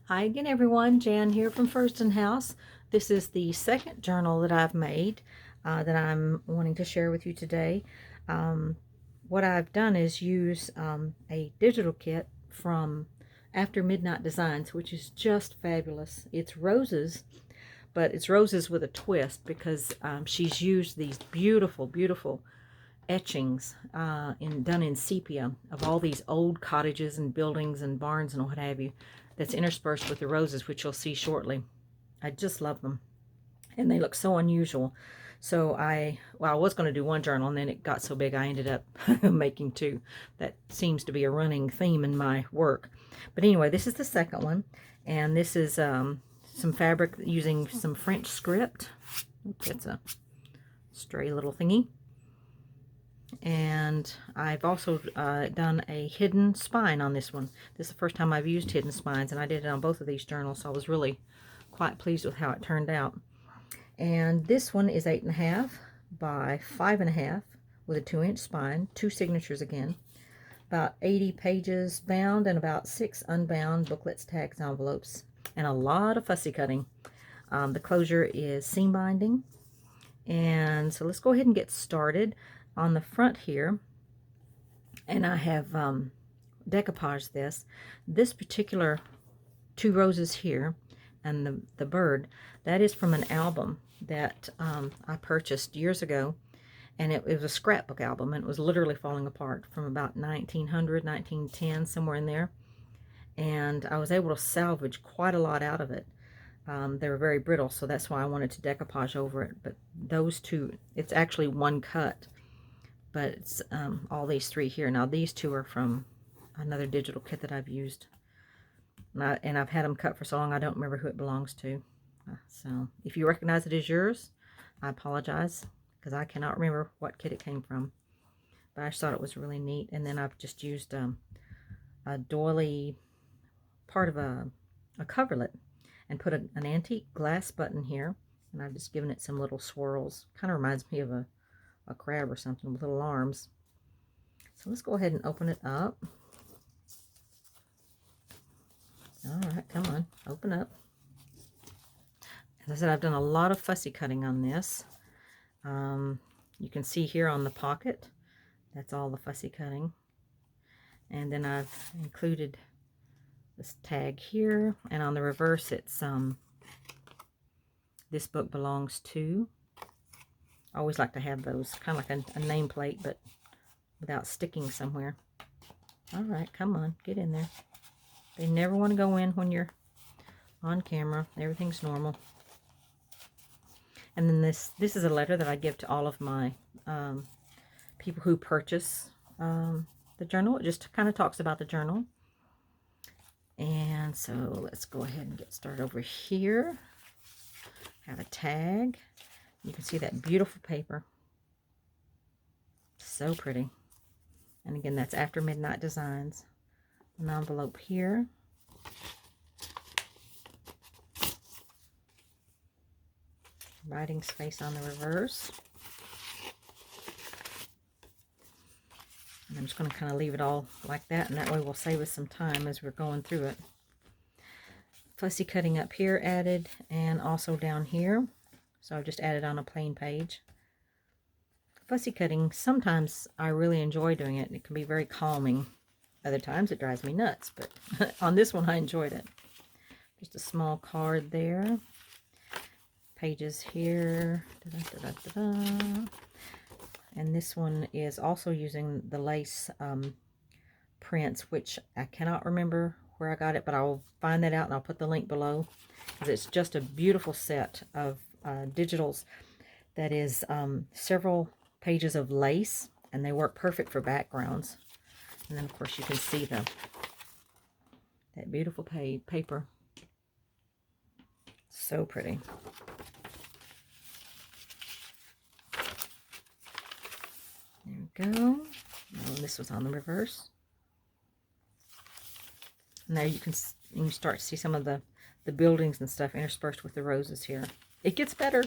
Hi again everyone, Jan here from Fursdon House. This is the second journal that I've made that I'm wanting to share with you today. What I've done is use a digital kit from After Midnight Designs, which is just fabulous. It's roses, but it's roses with a twist because she's used these beautiful, beautiful etchings done in sepia of all these old cottages and buildings and barns and what have you, that's interspersed with the roses, which you'll see shortly. I just love them, and they look so unusual. So I was going to do one journal, and then it got so big I ended up making two. That seems to be a running theme in my work. But anyway, this is the second one, and this is some fabric using some French script. Oops, it's a stray little thingy. And I've also done a hidden spine on this one. This is the first time I've used hidden spines, and I did it on both of these journals, so I was really quite pleased with how it turned out. And this one is 8.5 by 5.5 with a 2-inch spine, 2 signatures again, about 80 pages bound and about 6 unbound booklets, tags, envelopes, and a lot of fussy cutting. The closure is seam binding. And so let's go ahead and get started. On the front here, and I have decoupaged this particular 2 roses here and the bird, that is from an album that I purchased years ago, and it was a scrapbook album, and it was literally falling apart from about 1900, 1910, somewhere in there, and I was able to salvage quite a lot out of it. They were very brittle, so that's why I wanted to decoupage over it. But those two, it's actually one cut, but it's all these 3 here. Now these 2 are from another digital kit that I've used, and I've had them cut for so long I don't remember who it belongs to. So if you recognize it as yours, I apologize, because I cannot remember what kit it came from, but I just thought it was really neat. And then I've just used a doily part of a coverlet and put an antique glass button here, and I've just given it some little swirls. Kind of reminds me of a crab or something with little arms. So let's go ahead and open it up. All right, come on, open up. As I said, I've done a lot of fussy cutting on this. You can see here on the pocket, that's all the fussy cutting. And then I've included this tag here, and on the reverse it's this book belongs to. I always like to have those, kind of like a nameplate, but without sticking somewhere. All right, come on, get in there. They never want to go in when you're on camera. Everything's normal. And then this is a letter that I give to all of my people who purchase the journal. It just kind of talks about the journal. And so let's go ahead and get started over here. Have a tag. You can see that beautiful paper. So pretty. And again, that's After Midnight Designs. An envelope here. Writing space on the reverse. And I'm just going to kind of leave it all like that, and that way we'll save us some time as we're going through it. Fussy cutting up here added, and also down here. So I've just added on a plain page. Fussy cutting, sometimes I really enjoy doing it. It can be very calming. Other times it drives me nuts, but on this one I enjoyed it. Just a small card there. Pages here. And this one is also using the lace prints, which I cannot remember where I got it, but I'll find that out and I'll put the link below, because it's just a beautiful set of digitals that is several pages of lace, and they work perfect for backgrounds. And then of course you can see that beautiful paper. So pretty. There we go. Oh, this was on the reverse. Now you can start to see some of the buildings and stuff interspersed with the roses here. It gets better.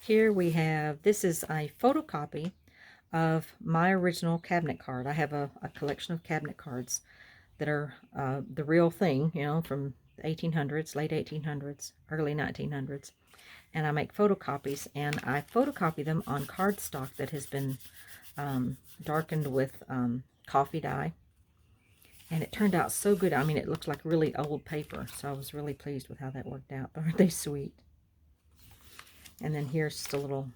Here we have, this is a photocopy of my original cabinet card. I have a collection of cabinet cards that are the real thing, you know, from the 1800s, late 1800s, early 1900s. And I make photocopies, and I photocopy them on cardstock that has been darkened with coffee dye. And it turned out so good. I mean, it looked like really old paper, so I was really pleased with how that worked out. Aren't they sweet? And then here's just a little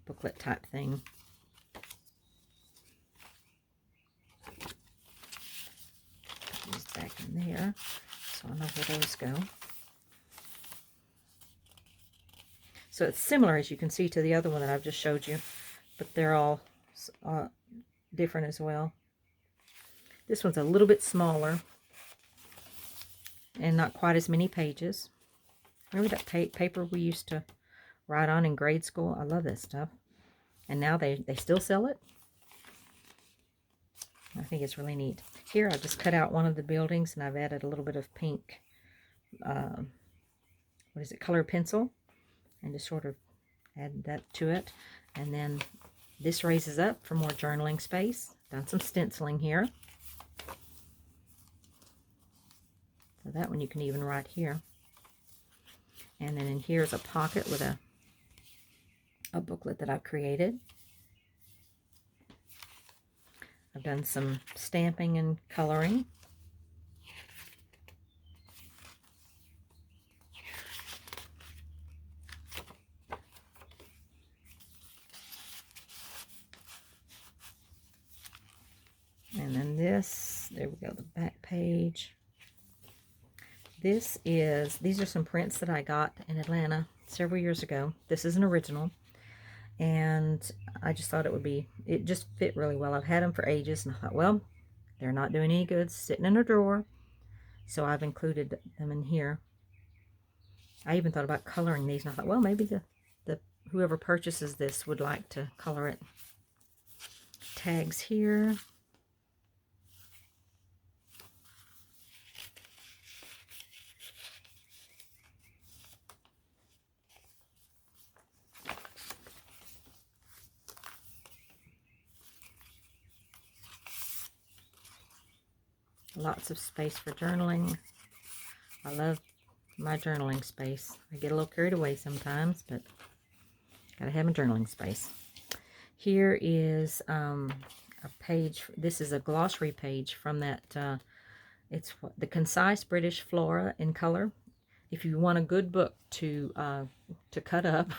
booklet type thing. Put these back in there, so I know where those go. So it's similar, as you can see, to the other one that I've just showed you, but they're all different as well. This one's a little bit smaller and not quite as many pages. Remember that paper we used to write on in grade school? I love this stuff. And now they still sell it. I think it's really neat. Here I just cut out one of the buildings, and I've added a little bit of pink, what is it, colored pencil, and just sort of add that to it. And then this raises up for more journaling space. Done some stenciling here. So that one you can even write here. And then in here is a pocket with a booklet that I've created. I've done some stamping and coloring. And then this, there we go, the back page. These are some prints that I got in Atlanta several years ago. This is an original, and I just thought it just fit really well. I've had them for ages, and I thought, well, they're not doing any good sitting in a drawer, so I've included them in here. I even thought about coloring these, and I thought, well, maybe the whoever purchases this would like to color it. Tags here. Lots of space for journaling. I love my journaling space. I get a little carried away sometimes, but gotta have a journaling space. Here is a page. This is a glossary page from that. It's the Concise British Flora in Color. If you want a good book to cut up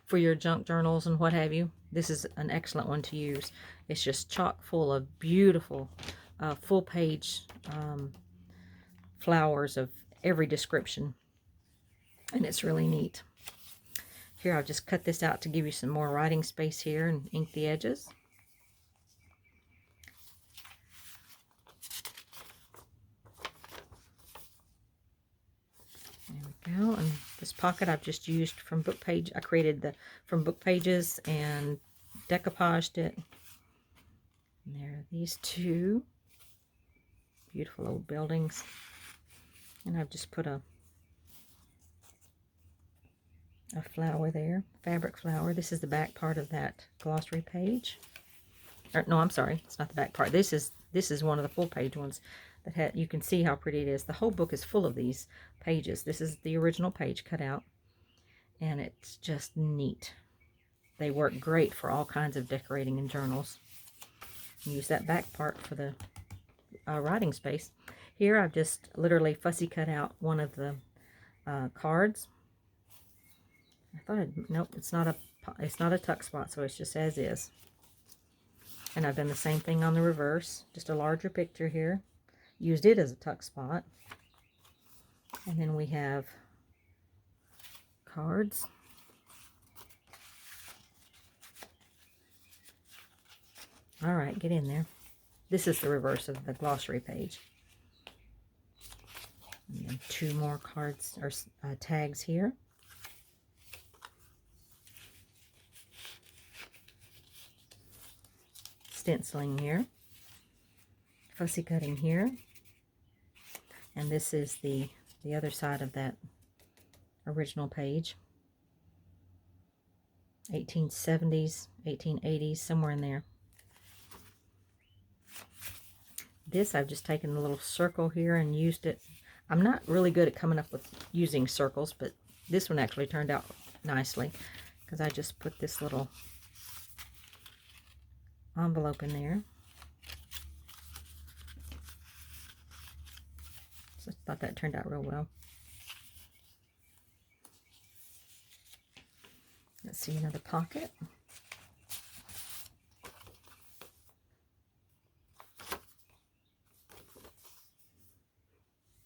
for your junk journals and what have you, this is an excellent one to use. It's just chock full of beautiful full page flowers of every description, and it's really neat. Here, I'll just cut this out to give you some more writing space here and ink the edges. There we go. And this pocket I've just used from book page. I created from book pages and decoupaged it. And there are these two beautiful old buildings, and I've just put a flower there, fabric flower. This is the back part of that glossary page. Or, no, I'm sorry, it's not the back part. This is one of the full page ones that you can see how pretty it is. The whole book is full of these pages. This is the original page cut out, and it's just neat. They work great for all kinds of decorating in journals. Use that back part for the writing space. Here I've just literally fussy cut out one of the cards. I thought nope, it's not a tuck spot, so it's just as is. And I've done the same thing on the reverse, just a larger picture here. Used it as a tuck spot. And then we have cards. All right, get in there. This is the reverse of the glossary page. And then two more cards or tags here. Stenciling here. Fussy cutting here. And this is the other side of that original page. 1870s, 1880s, somewhere in there. This, I've just taken a little circle here and used it. I'm not really good at coming up with using circles, but this one actually turned out nicely because I just put this little envelope in there. So I thought that turned out real well. Let's see, another pocket.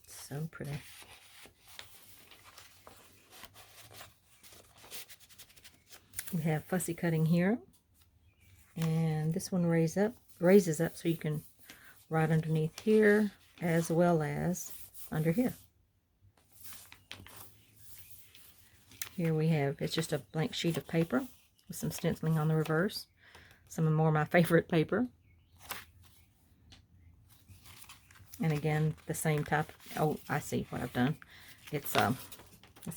So pretty. We have fussy cutting here, and this one raises up so you can write underneath here as well as under here. Here we have, it's just a blank sheet of paper with some stenciling on the reverse. Some more of my favorite paper. And again, the same type. Oh, I see what I've done. It's a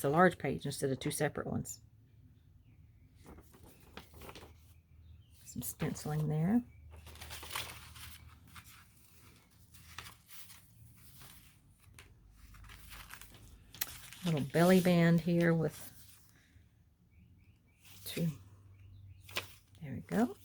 large page instead of two separate ones. Some stenciling there. Little belly band here with two. There we go.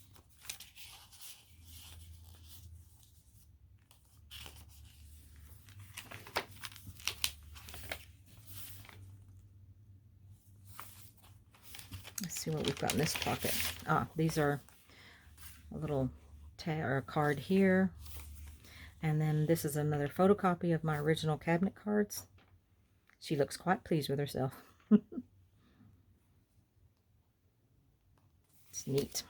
Let's see what we've got in this pocket. Ah, these are a little tag or a card here. And then this is another photocopy of my original cabinet cards. She looks quite pleased with herself. It's neat.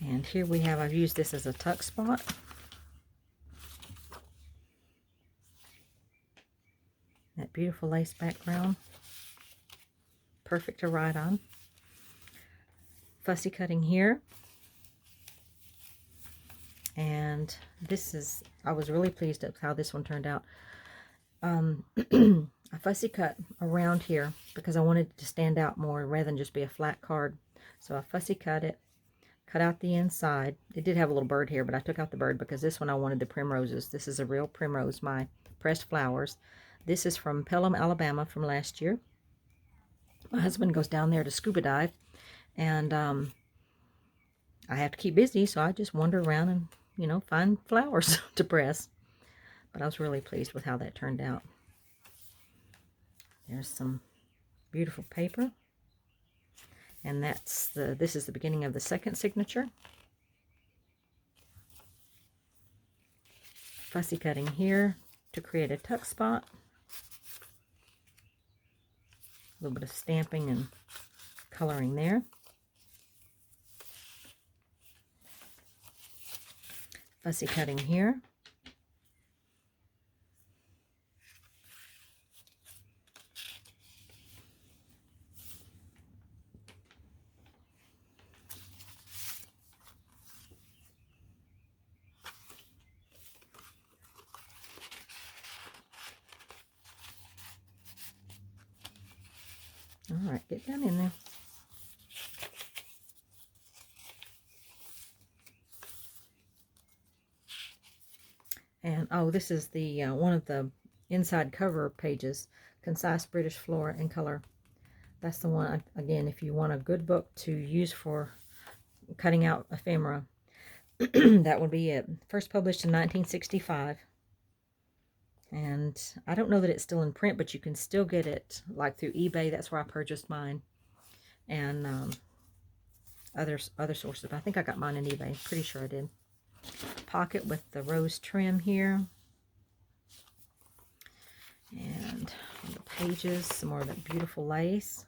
And here we have, I've used this as a tuck spot. That beautiful lace background. Perfect to write on. Fussy cutting here. And this is, I was really pleased with how this one turned out. I fussy cut around here because I wanted it to stand out more rather than just be a flat card. So I fussy cut it, cut out the inside. It did have a little bird here, but I took out the bird because this one I wanted the primroses. This is a real primrose, my pressed flowers. This is from Pelham, Alabama from last year. My husband goes down there to scuba dive, and I have to keep busy, so I just wander around and, you know, find flowers to press. But I was really pleased with how that turned out. There's some beautiful paper. And this is the beginning of the second signature. Fussy cutting here to create a tuck spot. A little bit of stamping and coloring there. Fussy cutting here. All right, get down in there. And oh, this is the one of the inside cover pages, Concise British Flora and Color. That's the one, again, if you want a good book to use for cutting out ephemera, that would be it. First published in 1965. And I don't know that it's still in print, but you can still get it like through eBay. That's where I purchased mine. And other sources. But I think I got mine on eBay. Pretty sure I did. Pocket with the rose trim here. And on the pages, some more of that beautiful lace.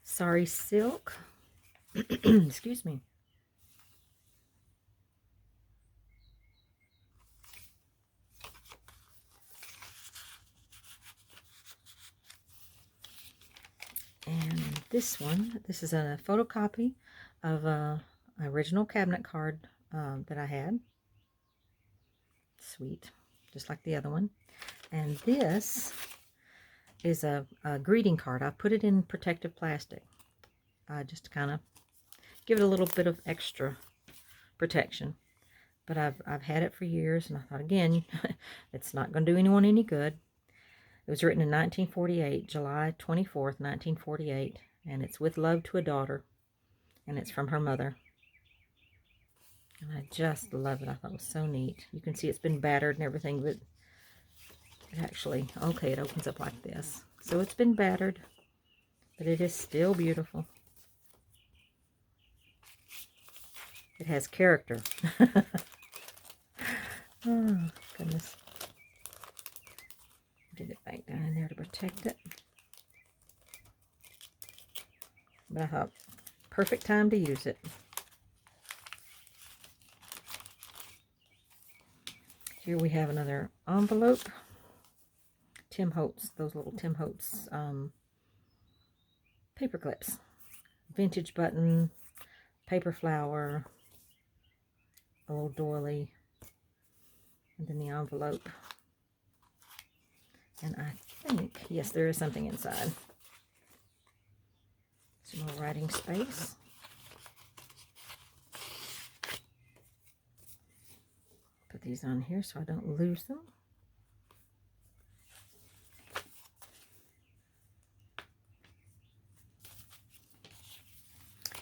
Sorry silk. Excuse me. And this is a photocopy of an original cabinet card that I had. Sweet, just like the other one. And this is a greeting card. I put it in protective plastic just to kind of give it a little bit of extra protection. But I've had it for years, and I thought, again, it's not going to do anyone any good. It was written in 1948, July 24th, 1948, and it's "With love to a daughter," and it's from her mother. And I just love it. I thought it was so neat. You can see it's been battered and everything, but it actually, okay, it opens up like this. So it's been battered, but it is still beautiful. It has character. Oh, goodness. Did it back down in there to protect it. But I thought, perfect time to use it. Here we have another envelope. Tim Holtz, those little Tim Holtz paper clips. Vintage button, paper flower, a little doily, and then the envelope. And I think, yes, there is something inside. Some more writing space. Put these on here so I don't lose them.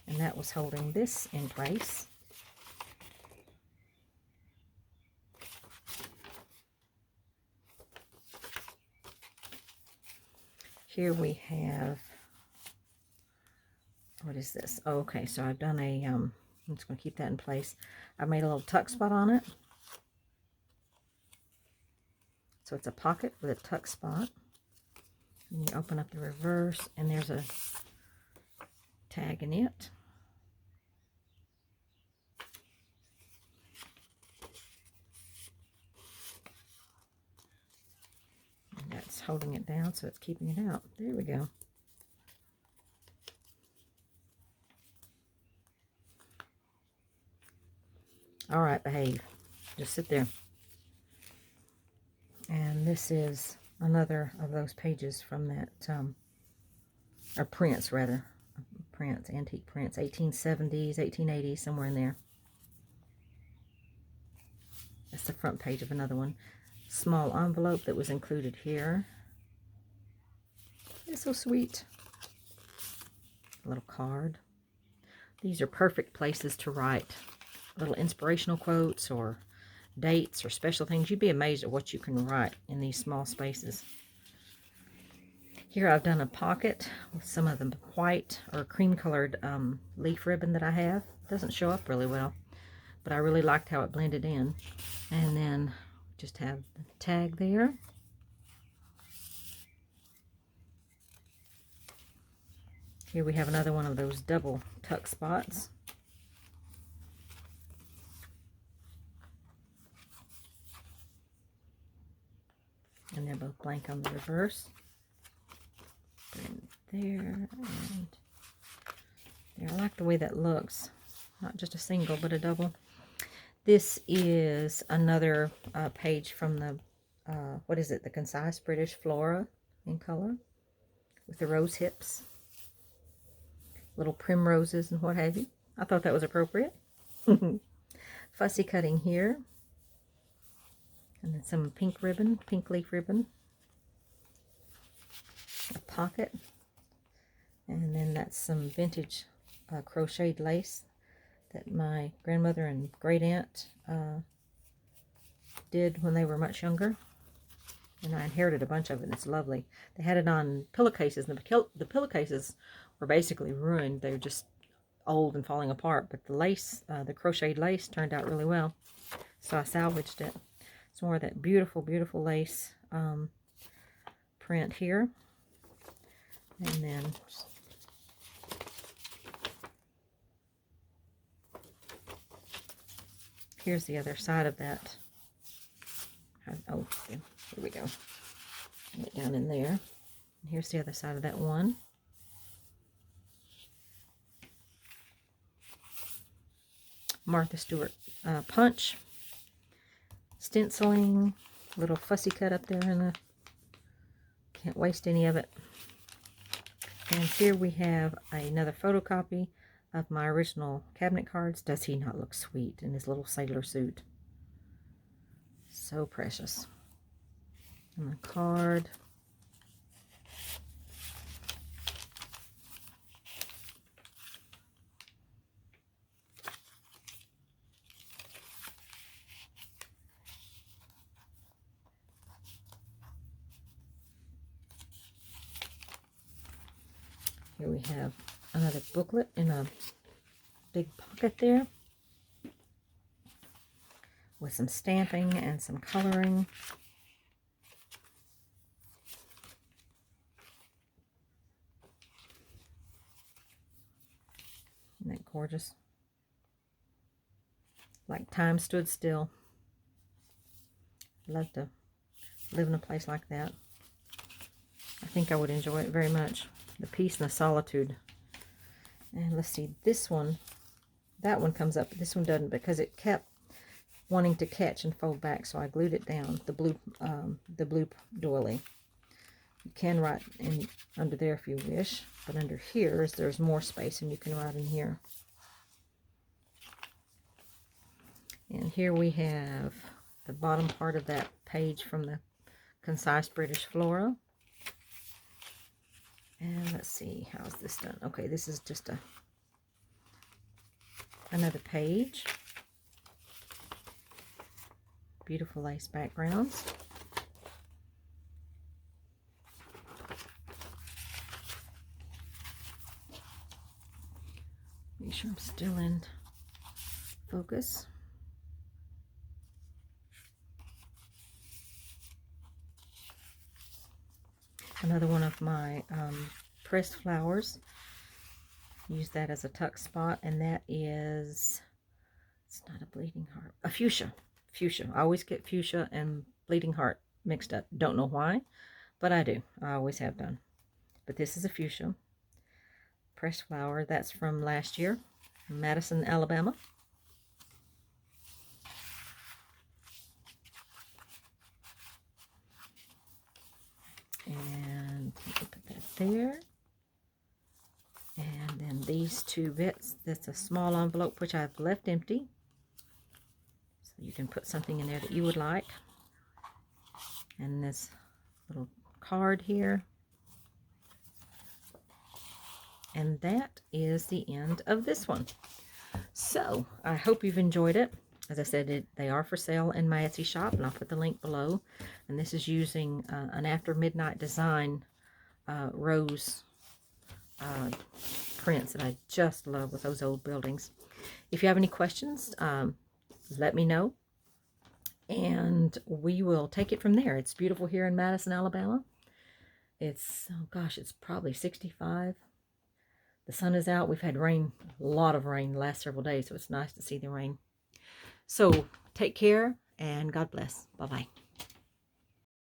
And that was holding this in place. Here we have, what is this? Oh, okay, so I've done a, I'm just going to keep that in place. I've made a little tuck spot on it. So it's a pocket with a tuck spot. And you open up the reverse, and there's a tag in it. And that's holding it down, so it's keeping it out. There we go. All right, behave. Just sit there. And this is another of those pages from that, or prints rather. Prints, antique prints, 1870s, 1880s, somewhere in there. That's the front page of another one. Small envelope that was included here. It's so sweet. A little card. These are perfect places to write little inspirational quotes or dates or special things. You'd be amazed at what you can write in these small spaces. Here I've done a pocket with some of the white or cream colored leaf ribbon that I have. It doesn't show up really well, but I really liked how it blended in. And then just have the tag there. Here we have another one of those double tuck spots. And they're both blank on the reverse. Put it there and there. I like the way that looks. Not just a single, but a double. This is another page from the, what is it? The Concise British Flora in color. With the rose hips. Little primroses and what have you. I thought that was appropriate. Fussy cutting here. And then some pink ribbon, pink leaf ribbon. A pocket. And then that's some vintage crocheted lace that my grandmother and great aunt did when they were much younger. And I inherited a bunch of it, and it's lovely. They had it on pillowcases, and the pillowcases were basically ruined. They were just old and falling apart. But the lace, the crocheted lace, turned out really well. So I salvaged it. Some more of that beautiful, beautiful lace print here. And then here's the other side of that. Oh, here we go. Put it down in there. And here's the other side of that one. Martha Stewart punch. Stenciling. Little fussy cut up there in the Can't waste any of it. And here we have another photocopy of my original cabinet cards. Does he not look sweet in his little sailor suit? So precious. And a card. Here we have another booklet in a big pocket there with some stamping and some coloring. Isn't that gorgeous? Like time stood still. I'd love to live in a place like that. I think I would enjoy it very much. The peace and the solitude. And let's see, this one, that one comes up, but this one doesn't because it kept wanting to catch and fold back, so I glued it down. The blue doily. You can write in under there if you wish, but under here there's more space, and you can write in here. And here we have the bottom part of that page from the Concise British Flora. And let's see, how is this done? Okay, this is just another page. Beautiful lace backgrounds. Make sure I'm still in focus. Another one of my pressed flowers. Use that as a tuck spot, and that is, it's not a bleeding heart, a fuchsia. Fuchsia. I always get fuchsia and bleeding heart mixed up. Don't know why, but I do. I always have done. But this is a fuchsia pressed flower. That's from last year, Madison, Alabama. And let me put that there. And then these two bits, that's a small envelope which I've left empty. So you can put something in there that you would like. And this little card here. And that is the end of this one. So I hope you've enjoyed it. As I said, they are for sale in my Etsy shop, and I'll put the link below. And this is using an After Midnight Design rose prints that I just love with those old buildings. If you have any questions, let me know, and we will take it from there. It's beautiful here in Madison, Alabama. It's, oh gosh, it's probably 65. The sun is out. We've had rain, a lot of rain the last several days, so it's nice to see the rain. So take care, and God bless. Bye-bye.